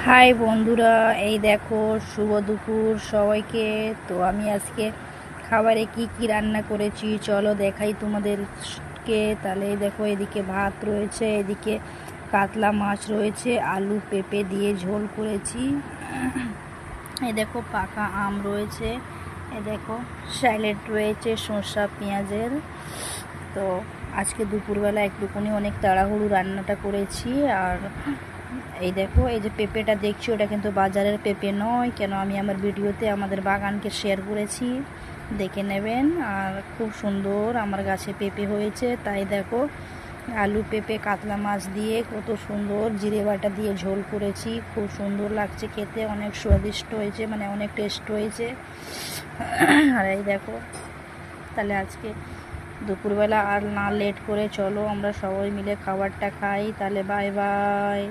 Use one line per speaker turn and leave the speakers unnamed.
High বন্ধুরা, এই দেখো শুভ দুপুর সবাইকে। তো আমি আজকে খাবারে কি কি রান্না করেছি চলো দেখাই তোমাদেরকে। তাহলে এই দেখো, এদিকে ভাত রয়েছে, এদিকে কাতলা মাছ রয়েছে, আলু পেঁপে দিয়ে ঝোল করেছি। এই দেখো পাকা আম রয়েছে, এই দেখো স্যালাড রয়েছে শসা পেঁয়াজের। তো আজকে দুপুরবেলা একটুখানি অনেক তাড়াহুড়ো রান্নাটা করেছি। আর এই দেখো, এই যে পেঁপেটা দেখছি ওটা কিন্তু বাজারের পেঁপে নয়, কেন আমি আমার ভিডিওতে আমাদের বাগানকে শেয়ার করেছি, দেখে নেবেন। আর খুব সুন্দর আমার গাছে পেঁপে হয়েছে। তাই দেখো আলু পেঁপে কাতলা মাছ দিয়ে কত সুন্দর জিরে বাটা দিয়ে ঝোল করেছি, খুব সুন্দর লাগছে খেতে, অনেক স্বাদিষ্ট হয়েছে, মানে অনেক টেস্ট হয়েছে। আর এই দেখো, তাহলে আজকে দুপুরবেলা আর না লেট করে চলো আমরা সবাই মিলে খাবারটা খাই। তাহলে বাই বাই।